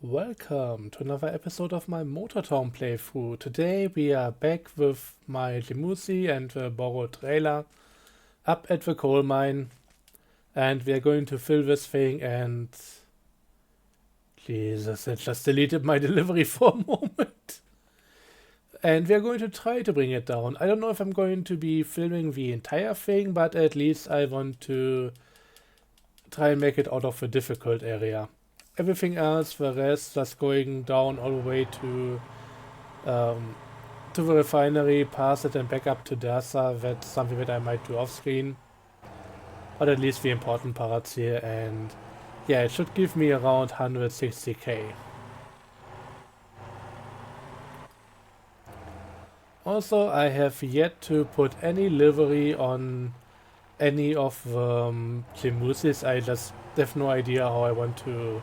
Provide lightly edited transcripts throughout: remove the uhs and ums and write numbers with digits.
Welcome to another episode of my Motortown playthrough. Today we are back with my Jemusi and the borrowed trailer up at the coal mine, and we are going to fill this thing and... Jesus, it just deleted my delivery for a moment. And we are going to try to bring it down. I don't know if I'm going to be filming the entire thing, but at least I want to try and make it out of the difficult area. Everything else, the rest, just going down all the way to the refinery, pass it and back up to Dasa. That's something that I might do off screen. But at least the important parts here, and yeah, it should give me around 160k. Also, I have yet to put any livery on any of the Jemusis. I just have no idea how I want to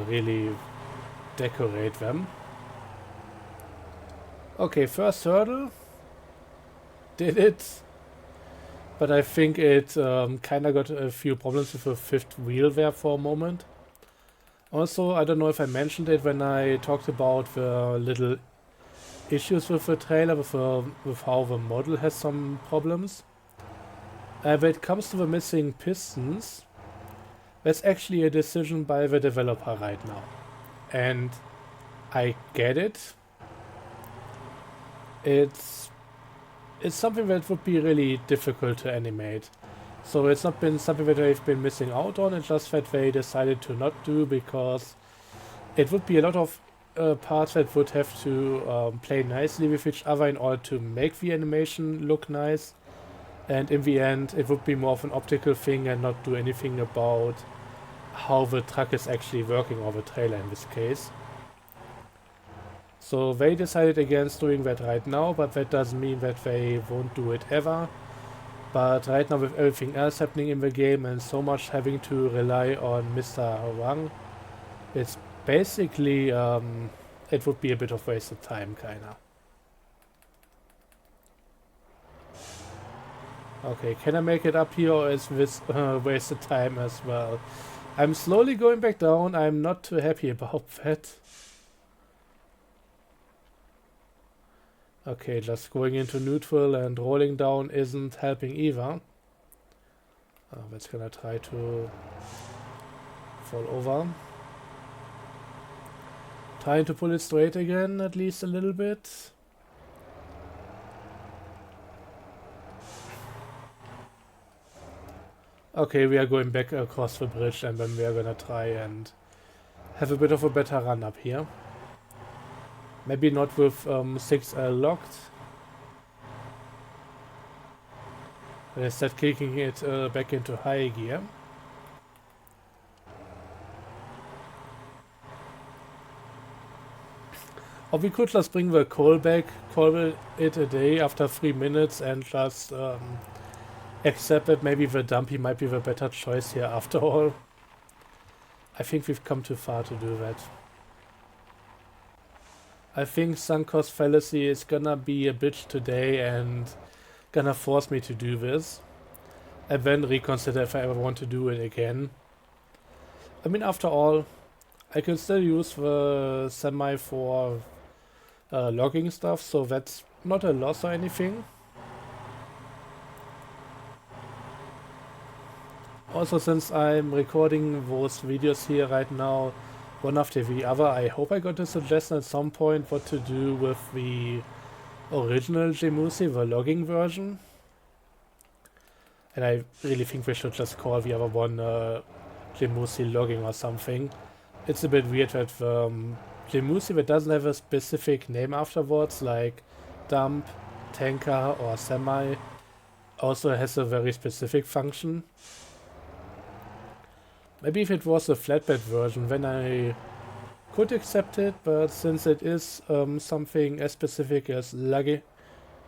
really decorate them. Okay, first hurdle. Did it. But I think it kinda got a few problems with the fifth wheel there for a moment. Also, I don't know if I mentioned it when I talked about the little issues with the trailer, with how the model has some problems. When it comes to the missing pistons, that's actually a decision by the developer right now. And I get it. It's something that would be really difficult to animate. So it's not been something that they've been missing out on, it's just that they decided to not do, because it would be a lot of parts that would have to play nicely with each other in order to make the animation look nice. And in the end, it would be more of an optical thing and not do anything about how the truck is actually working, or the trailer in this case. So they decided against doing that right now, but that doesn't mean that they won't do it ever. But right now, with everything else happening in the game and so much having to rely on Mr. Wang, it's basically, it would be a bit of wasted time, kinda. Okay, can I make it up here, or is this wasted time as well? I'm slowly going back down. I'm not too happy about that. Okay, just going into neutral and rolling down isn't helping either. That's gonna try to fall over. Trying to pull it straight again, at least a little bit. Okay, we are going back across the bridge, and then we are gonna try and have a bit of a better run up here. Maybe not with 6L locked. Instead kicking it back into high gear. Or we could just bring the coal back, call it a day after 3 minutes, and just accept that maybe the dumpy might be the better choice here after all. I think we've come too far to do that. I think sunk cost fallacy is gonna be a bitch today and gonna force me to do this. And then reconsider if I ever want to do it again. I mean, after all, I can still use the semi for logging stuff, so that's not a loss or anything. Also, since I'm recording those videos here right now, one after the other, I hope I got a suggestion at some point what to do with the original Jemusi, the logging version. And I really think we should just call the other one Jemusi logging or something. It's a bit weird that Jemusi that doesn't have a specific name afterwards, like dump, tanker or semi, also has a very specific function. Maybe if it was a flatbed version, then I could accept it, but since it is something as specific as logging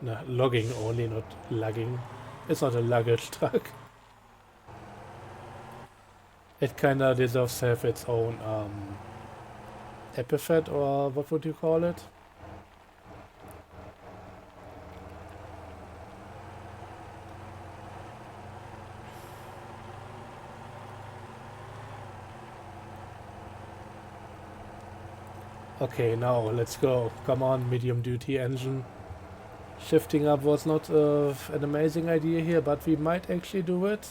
only, not lugging. It's not a luggage truck. It kinda deserves to have its own epithet, or what would you call it? Okay, now let's go. Come on, medium duty engine. Shifting up was not an amazing idea here, but we might actually do it.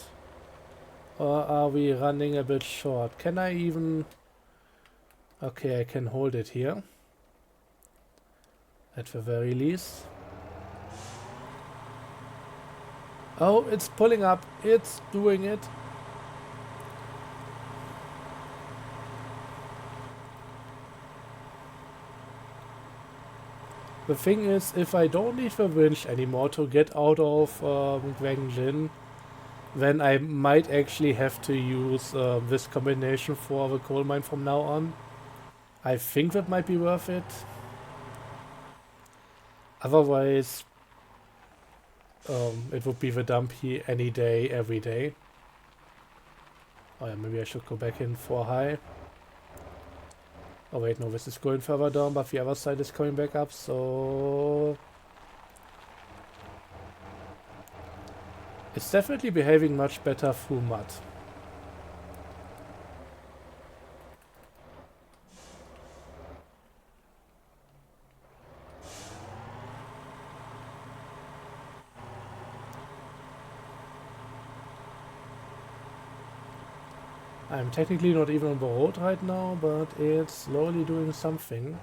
Or are we running a bit short? Can I even... Okay, I can hold it here. At the very least. Oh, it's pulling up. It's doing it. The thing is, if I don't need the winch anymore to get out of Gwangjin, then I might actually have to use this combination for the coal mine from now on. I think that might be worth it. Otherwise, it would be the dump here any day, every day. Oh yeah, maybe I should go back in for high. Oh wait, no, this is going further down, but the other side is coming back up, so... It's definitely behaving much better through mud. I'm technically not even on the road right now, but it's slowly doing something.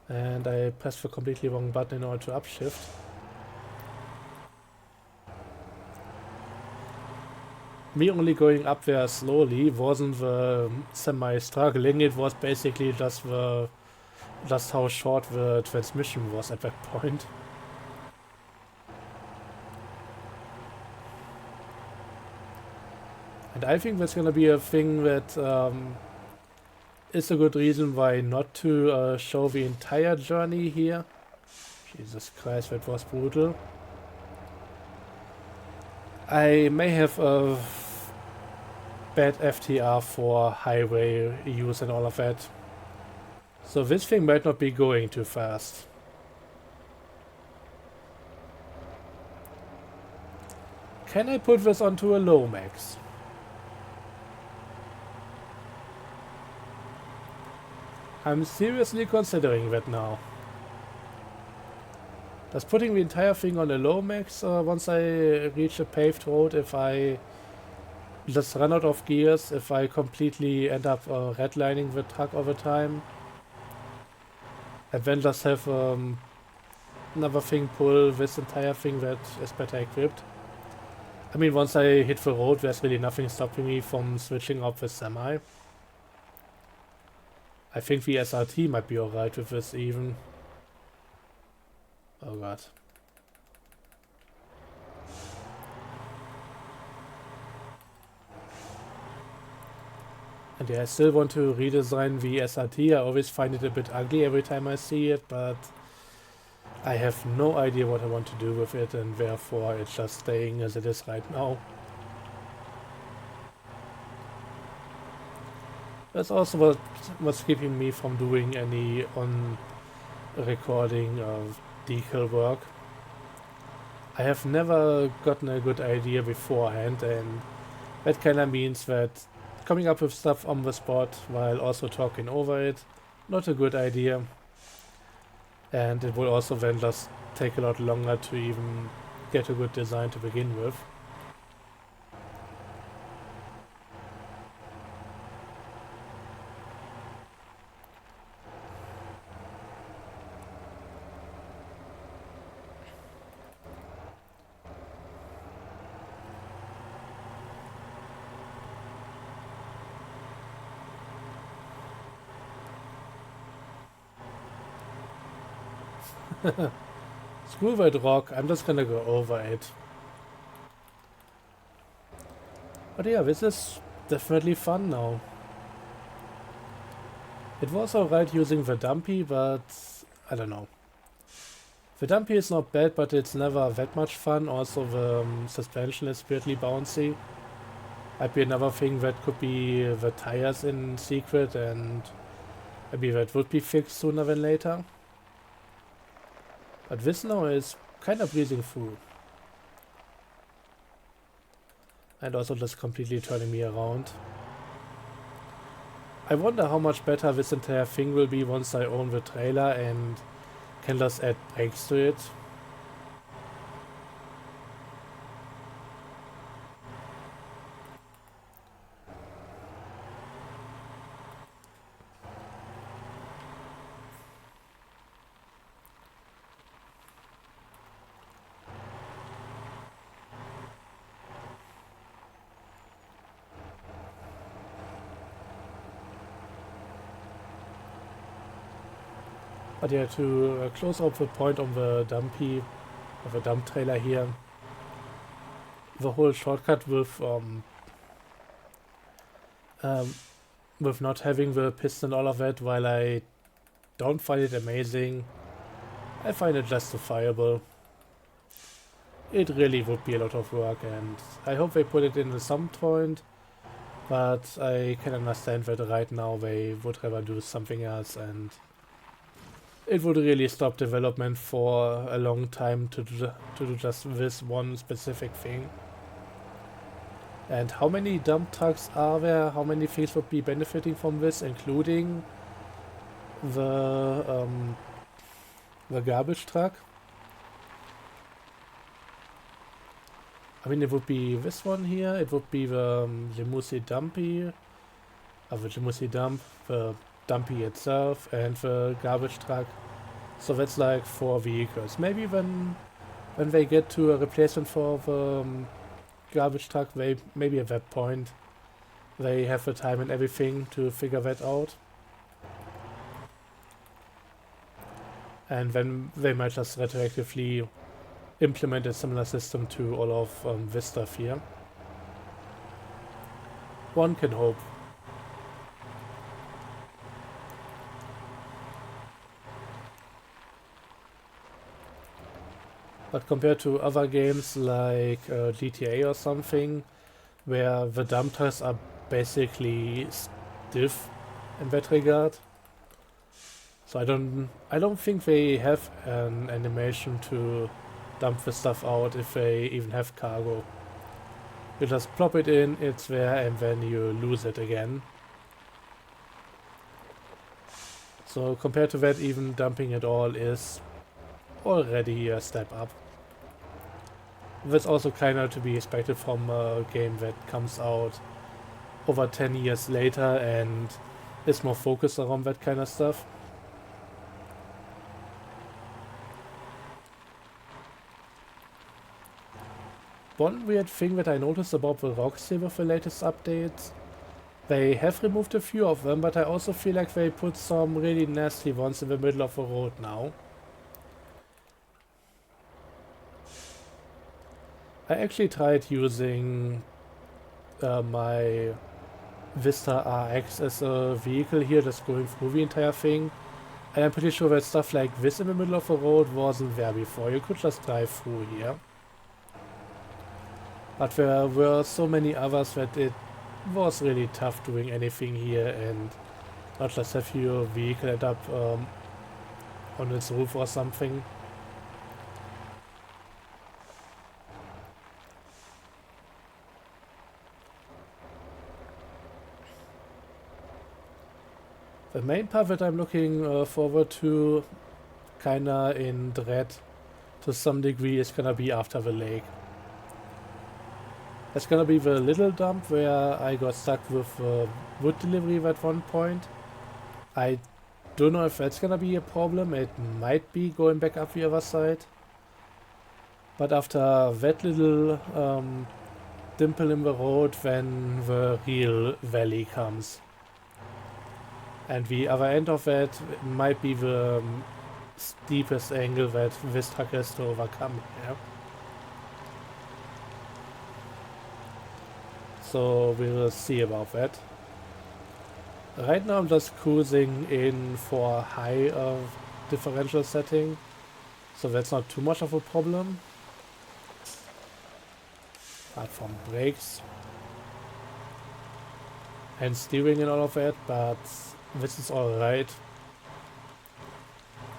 And I pressed the completely wrong button in order to upshift. Me only going up there slowly wasn't the semi-struggling, it was basically just how short the transmission was at that point. And I think that's gonna be a thing that is a good reason why not to show the entire journey here. Jesus Christ, that was brutal. I may have a bad FTR for highway use and all of that. So this thing might not be going too fast. Can I put this onto a low max? I'm seriously considering that now. Does putting the entire thing on a low max once I reach a paved road, if I just run out of gears, if I completely end up redlining the truck all the time, and then just have another thing pull this entire thing that is better equipped. I mean, once I hit the road, there's really nothing stopping me from switching up the semi. I think the SRT might be alright with this even. Oh god. And yeah, I still want to redesign the SRT. I always find it a bit ugly every time I see it, but I have no idea what I want to do with it, and therefore it's just staying as it is right now. That's also what's keeping me from doing any on-recording of decal work. I have never gotten a good idea beforehand, and that kind of means that coming up with stuff on the spot while also talking over it, not a good idea. And it will also then just take a lot longer to even get a good design to begin with. Screw that rock, I'm just gonna go over it. But yeah, this is definitely fun now. It was alright using the dumpy, but I don't know. The dumpy is not bad, but it's never that much fun. Also the suspension is weirdly bouncy. Might be another thing that could be the tires in secret, and maybe that would be fixed sooner than later. But this now is kind of breezing through. And also just completely turning me around. I wonder how much better this entire thing will be once I own the trailer and can just add brakes to it. But yeah, to close up the point on the dump trailer here, the whole shortcut with not having the piston and all of that, while I don't find it amazing, I find it justifiable. It really would be a lot of work, and I hope they put it in at some point, but I can understand that right now they would rather do something else, and it would really stop development for a long time to do just this one specific thing. And how many dump trucks are there? How many things would be benefiting from this, including the garbage truck? I mean, it would be this one here. It would be the Jemusi Dumpy, the Jemusi Dump, the Dumpy itself, and the garbage truck. So that's like 4 vehicles. Maybe when they get to a replacement for the garbage truck, maybe at that point they have the time and everything to figure that out. And then they might just retroactively implement a similar system to all of this stuff here. One can hope. But compared to other games like GTA or something, where the dump trucks are basically stiff in that regard, so I don't think they have an animation to dump the stuff out if they even have cargo. You just plop it in, it's there, and then you lose it again. So compared to that, even dumping it all is already a step up. That's also kinda to be expected from a game that comes out over 10 years later and is more focused around that kind of stuff. One weird thing that I noticed about the rocks here with the latest updates, they have removed a few of them, but I also feel like they put some really nasty ones in the middle of the road now. I actually tried using my Vista RX as a vehicle here, just going through the entire thing. And I'm pretty sure that stuff like this in the middle of the road wasn't there before. You could just drive through here. But there were so many others that it was really tough doing anything here and not just have your vehicle end up on its roof or something. The main part that I'm looking forward to, kinda in dread to some degree, is gonna be after the lake. It's gonna be the little dump where I got stuck with wood delivery at one point. I don't know if that's gonna be a problem. It might be going back up the other side. But after that little dimple in the road, then the real valley comes. And the other end of that might be the steepest angle that this truck has to overcome here. So we'll see about that. Right now I'm just cruising in for high differential setting, so that's not too much of a problem. Apart from brakes and steering and all of that, but this is alright.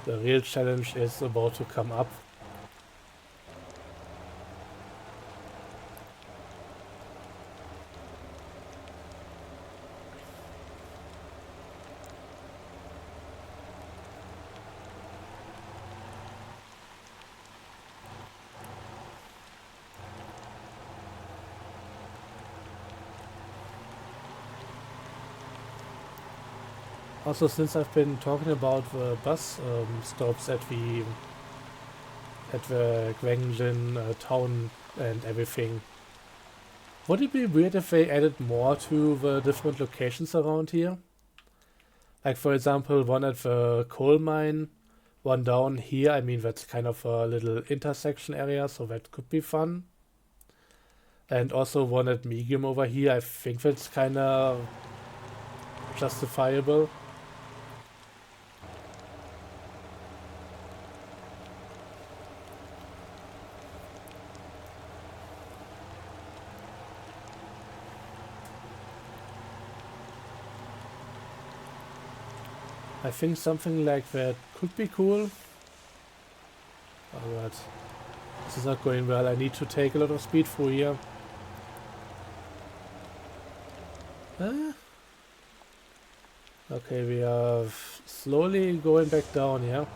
The real challenge is about to come up. Also, since I've been talking about the bus stops at the Gwangjin town and everything, would it be weird if they added more to the different locations around here? Like, for example, one at the coal mine, one down here. I mean, that's kind of a little intersection area, so that could be fun. And also one at Medium over here. I think that's kind of justifiable. I think something like that could be cool. Alright. This is not going well. I need to take a lot of speed through here. Okay, we are slowly going back down, yeah?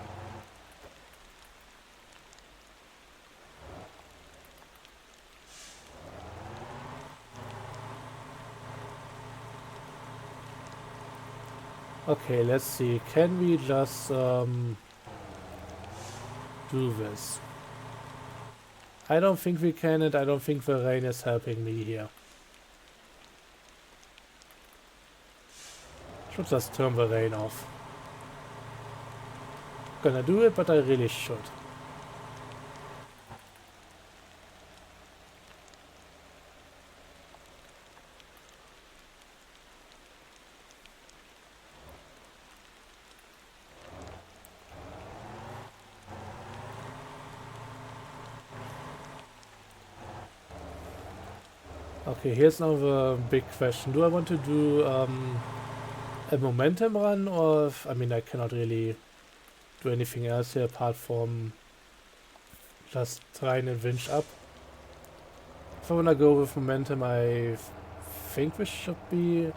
Okay, let's see. Can we just do this? I don't think we can, and I don't think the rain is helping me here. Should just turn the rain off. Gonna do it, but I really should. Okay, here's now the big question. Do I want to do a momentum run, or I mean, I cannot really do anything else here apart from just trying and winch up. If I wanna go with momentum, I think this should be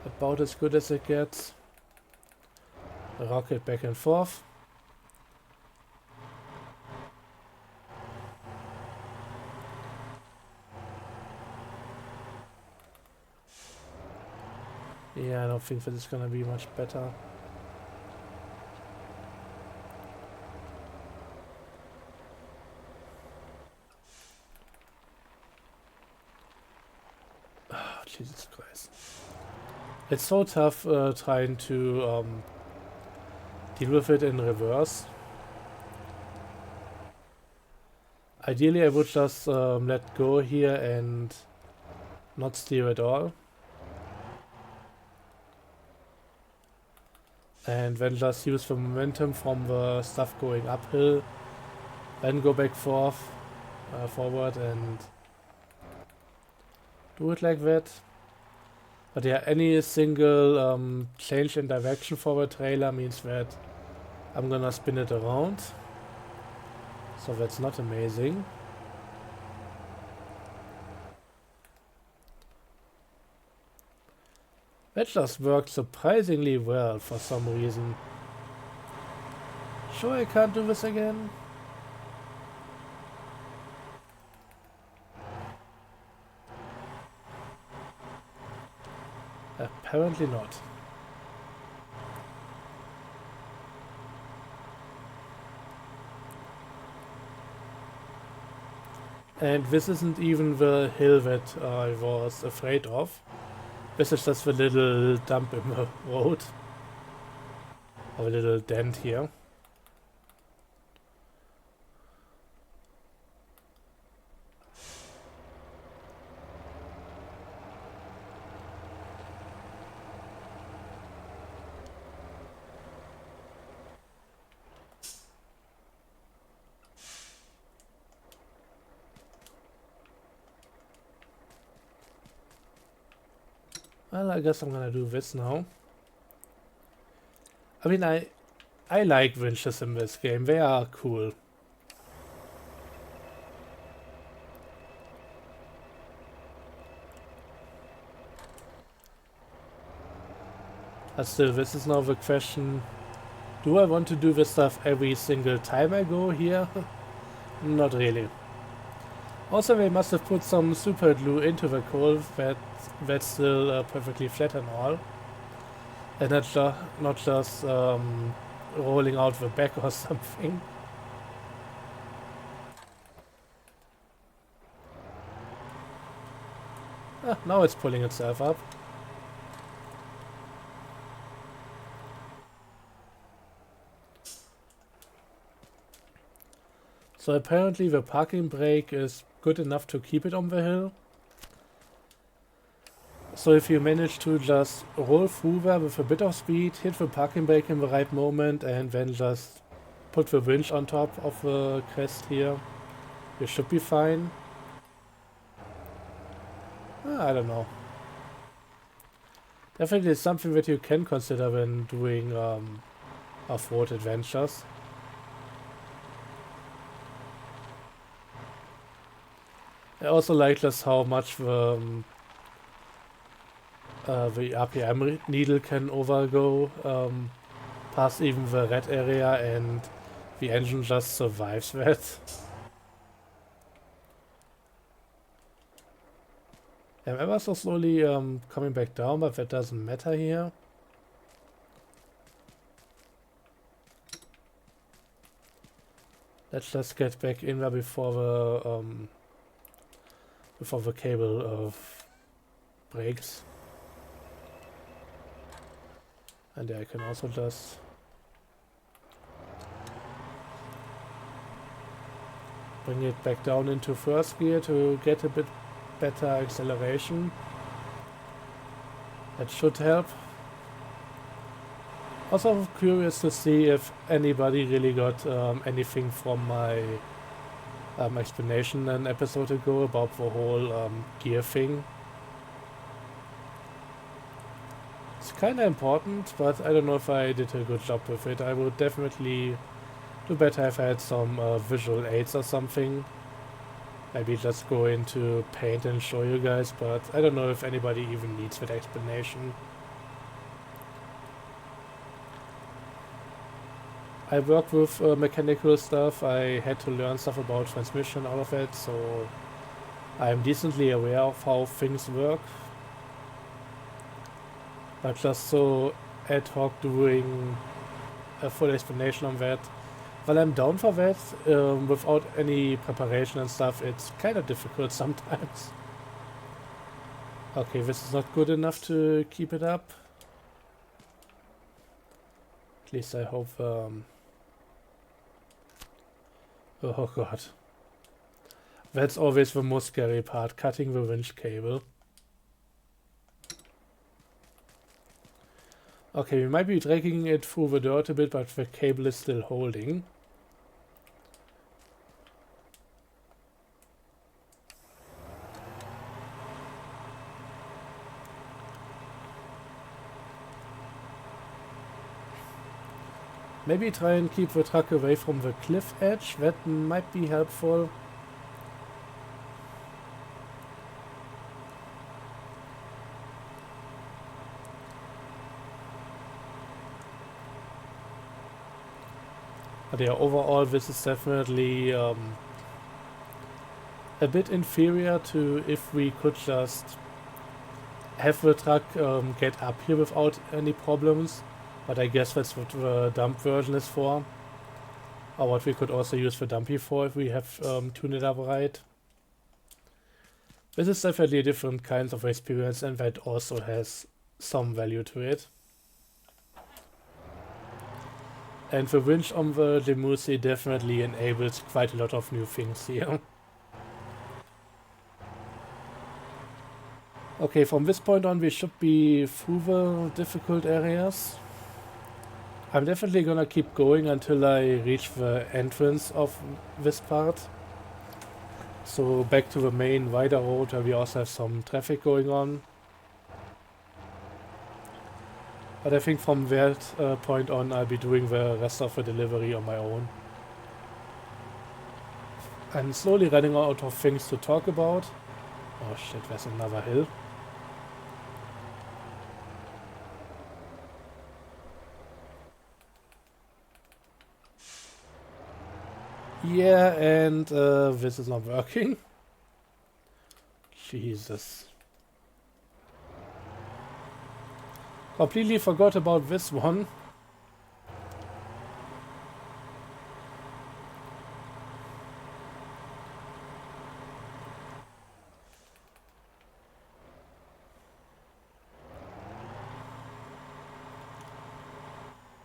about as good as it gets. Rocket back and forth. Yeah, I don't think that is gonna be much better. Oh, Jesus Christ. It's so tough trying to deal with it in reverse. Ideally, I would just let go here and not steer at all. And then just use the momentum from the stuff going uphill, then go back forward and do it like that. But yeah, any single change in direction for the trailer means that I'm gonna spin it around. So that's not amazing. That just worked surprisingly well for some reason. Sure, I can't do this again? Apparently not. And this isn't even the hill that I was afraid of. This is just the little dump in the road. Or a little dent here. Well, I guess I'm gonna do this now. I mean, I like winches in this game. They are cool. But still, this is now the question. Do I want to do this stuff every single time I go here? Not really. Also, they must have put some super glue into the coal that's still perfectly flat and all. and not just rolling out the back or something. Ah, now it's pulling itself up. So apparently the parking brake is good enough to keep it on the hill. So if you manage to just roll through there with a bit of speed, hit the parking brake in the right moment, and then just put the winch on top of the crest here, you should be fine. I don't know. Definitely it's something that you can consider when doing off-road adventures. I also like just how much the RPM needle can overgo past even the red area, and the engine just survives that. I'm ever so slowly coming back down, but that doesn't matter here. Let's just get back in there before the cable breaks. And I can also just bring it back down into first gear to get a bit better acceleration. That should help. Also, I'm curious to see if anybody really got anything from my explanation an episode ago about the whole gear thing. It's kind of important, but I don't know if I did a good job with it. I would definitely do better if I had some visual aids or something. Maybe just go into Paint and show you guys, but I don't know if anybody even needs that explanation. I work with mechanical stuff. I had to learn stuff about transmission, all of it, so I'm decently aware of how things work. But just so ad hoc doing a full explanation on that, while I'm down for that, without any preparation and stuff, it's kind of difficult sometimes. Okay, this is not good enough to keep it up. At least I hope... Oh god. That's always the most scary part, cutting the winch cable. Okay, we might be dragging it through the dirt a bit, but the cable is still holding. Maybe try and keep the truck away from the cliff edge, that might be helpful. But yeah, overall this is definitely a bit inferior to if we could just have the truck get up here without any problems. But I guess that's what the dump version is for. Or what we could also use the dumpy for if we have tuned it up right. This is definitely a different kind of experience, and that also has some value to it. And the winch on the Jemusi definitely enables quite a lot of new things here. Okay, from this point on we should be through the difficult areas. I'm definitely gonna keep going until I reach the entrance of this part. So back to the main wider road where we also have some traffic going on. But I think from that point on I'll be doing the rest of the delivery on my own. I'm slowly running out of things to talk about. Oh shit, there's another hill. Yeah, and this is not working. Jesus. Completely forgot about this one.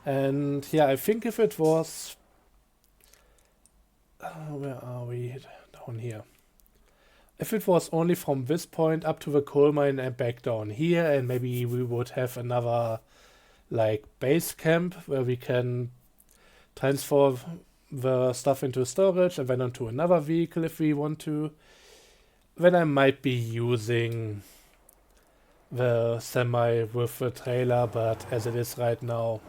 And yeah, I think if it was... where are we? Down here. If it was only from this point up to the coal mine and back down here, and maybe we would have another like base camp where we can transfer the stuff into storage and then onto another vehicle if we want to, then I might be using the semi with the trailer, but as it is right now,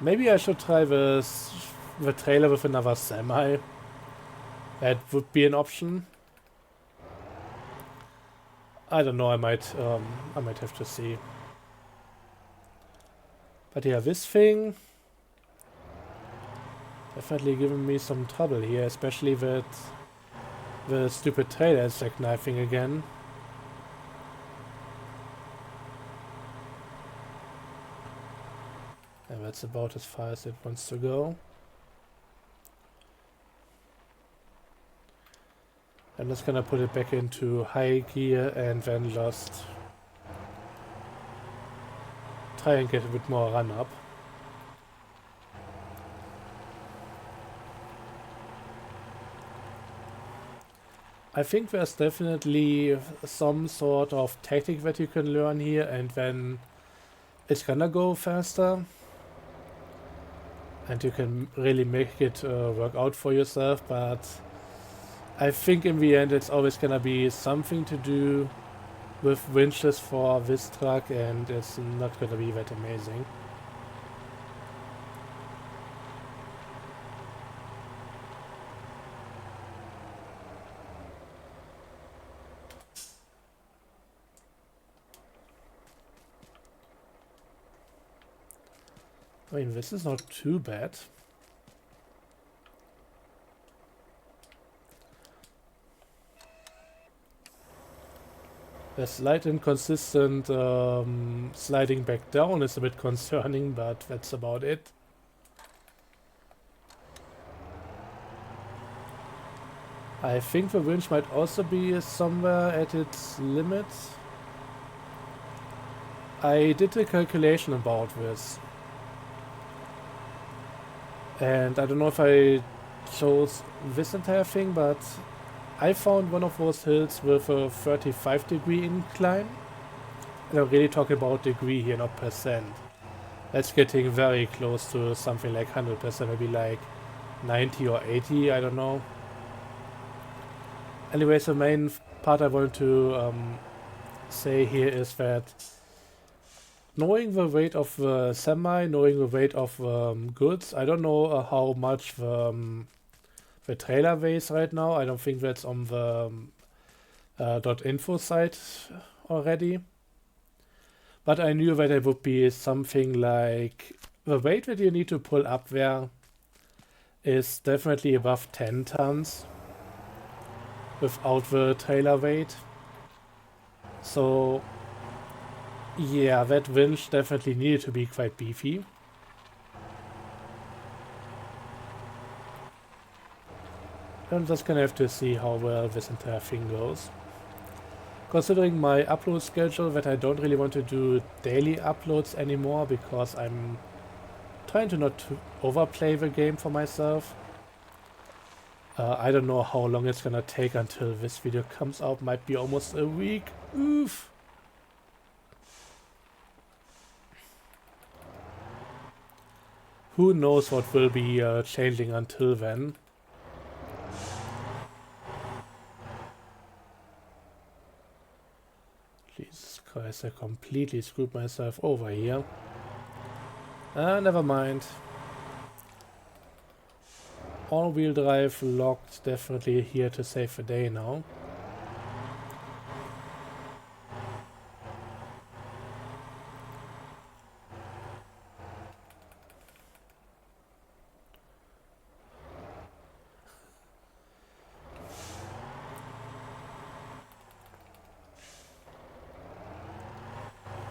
maybe I should try the trailer with another semi. That would be an option. I don't know, I might have to see. But yeah, this thing definitely giving me some trouble here, especially with the stupid trailer is like knifing again. And that's about as far as it wants to go. I'm just gonna put it back into high gear and then just try and get a bit more run up. I think there's definitely some sort of tactic that you can learn here, and then it's gonna go faster. And you can really make it work out for yourself, but I think in the end it's always gonna be something to do with winches for this truck, and it's not gonna be that amazing. I mean, this is not too bad. The slight inconsistent sliding back down is a bit concerning, but that's about it. I think the winch might also be somewhere at its limit. I did a calculation about this. And I don't know if I chose this entire thing, but I found one of those hills with a 35-degree incline. And I'm really talking about degree here, not percent. That's getting very close to something like 100%, maybe like 90 or 80, I don't know. Anyways, the main part I want to say here is that knowing the weight of the semi, knowing the weight of goods, I don't know how much the trailer weighs right now. I don't think that's on the .info site already. But I knew that it would be something like the weight that you need to pull up there is definitely above 10 tons without the trailer weight. So yeah, that winch definitely needed to be quite beefy. I'm just gonna have to see how well this entire thing goes. Considering my upload schedule, that I don't really want to do daily uploads anymore because I'm trying to not to overplay the game for myself. I don't know how long it's gonna take until this video comes out. Might be almost a week. Oof. Who knows what will be changing until then. Jesus Christ, I completely screwed myself over here. Never mind. All-wheel drive locked, definitely here to save the day now.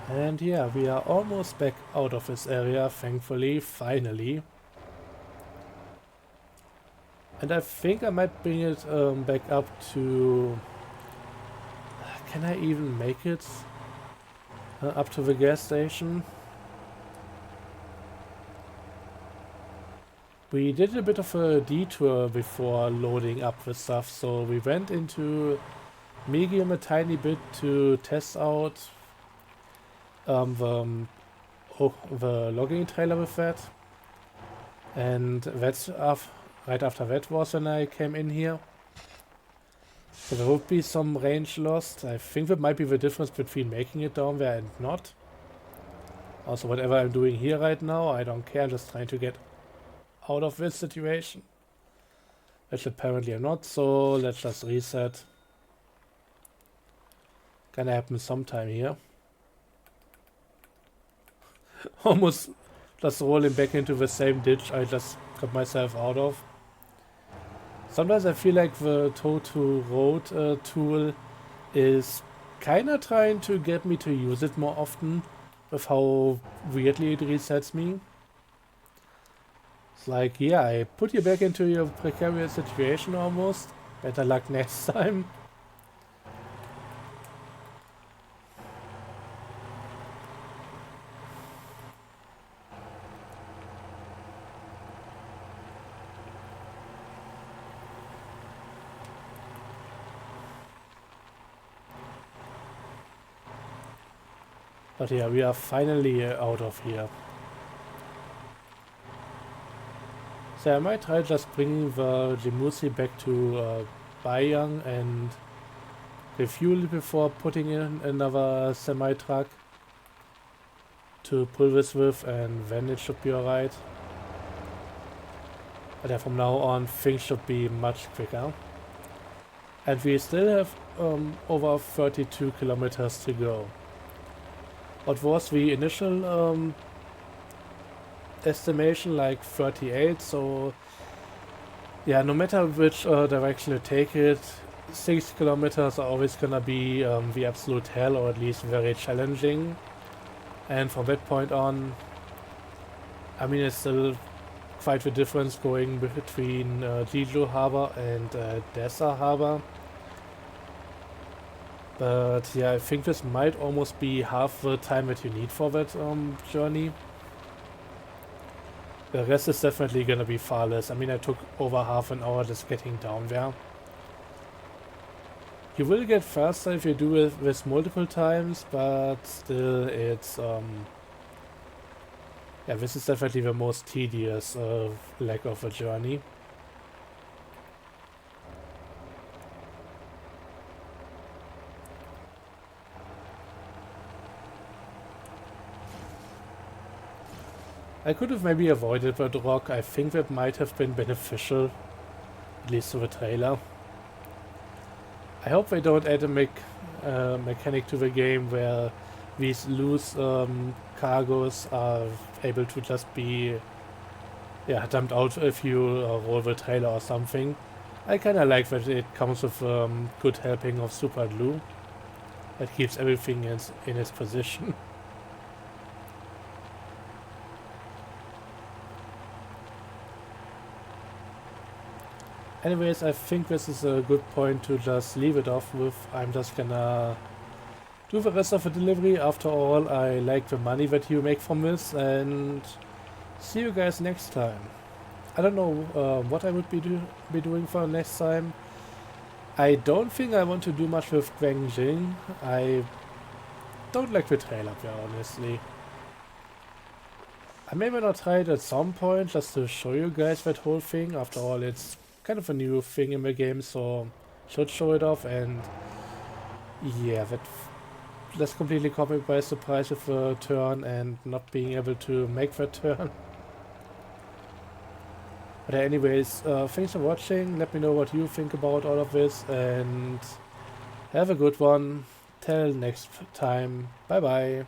And yeah, we are almost back out of this area, thankfully, finally. And I think I might bring it back up to... Can I even make it up to the gas station? We did a bit of a detour before loading up the stuff, so we went into Medium a tiny bit to test out the logging trailer with that. And that's right after that was when I came in here. So there would be some range lost. I think that might be the difference between making it down there and not. Also, whatever I'm doing here right now, I don't care. I'm just trying to get out of this situation. Which apparently I'm not, so let's just reset. Gonna happen sometime here. Almost just rolling back into the same ditch I just got myself out of. Sometimes I feel like the tow to road tool is kinda trying to get me to use it more often with how weirdly it resets me. It's like, yeah, I put you back into your precarious situation almost. Better luck next time. But yeah, we are finally out of here. So I might try just bringing the Jemusi back to Bayang and refuel it before putting in another semi-truck to pull this with, and then it should be alright. But yeah, from now on things should be much quicker. And we still have over 32 kilometers to go. What was the initial estimation? Like 38, so yeah, no matter which direction you take it, 6 kilometers are always gonna be the absolute hell, or at least very challenging. And from that point on, I mean, it's still quite the difference going between Jeju Harbor and Dessa Harbor. But yeah, I think this might almost be half the time that you need for that journey. The rest is definitely gonna be far less. I mean, I took over half an hour just getting down there. You will get faster if you do this multiple times, but still it's yeah, this is definitely the most tedious leg of a journey. I could have maybe avoided that rock. I think that might have been beneficial, at least to the trailer. I hope they don't add a mechanic to the game where these loose cargoes are able to just be dumped out if you roll the trailer or something. I kinda like that it comes with good helping of super glue that keeps everything in its position. Anyways, I think this is a good point to just leave it off with. I'm just gonna do the rest of the delivery. After all, I like the money that you make from this, and see you guys next time. I don't know what I would be doing for next time. I don't think I want to do much with Gwangjin. I don't like the trail up there, honestly. I may not try it at some point just to show you guys that whole thing. After all, it's kind of a new thing in the game, so should show it off. And yeah, that's completely caught me by surprise with the turn and not being able to make that turn. But anyways, thanks for watching. Let me know what you think about all of this, and have a good one. Till next time. Bye bye.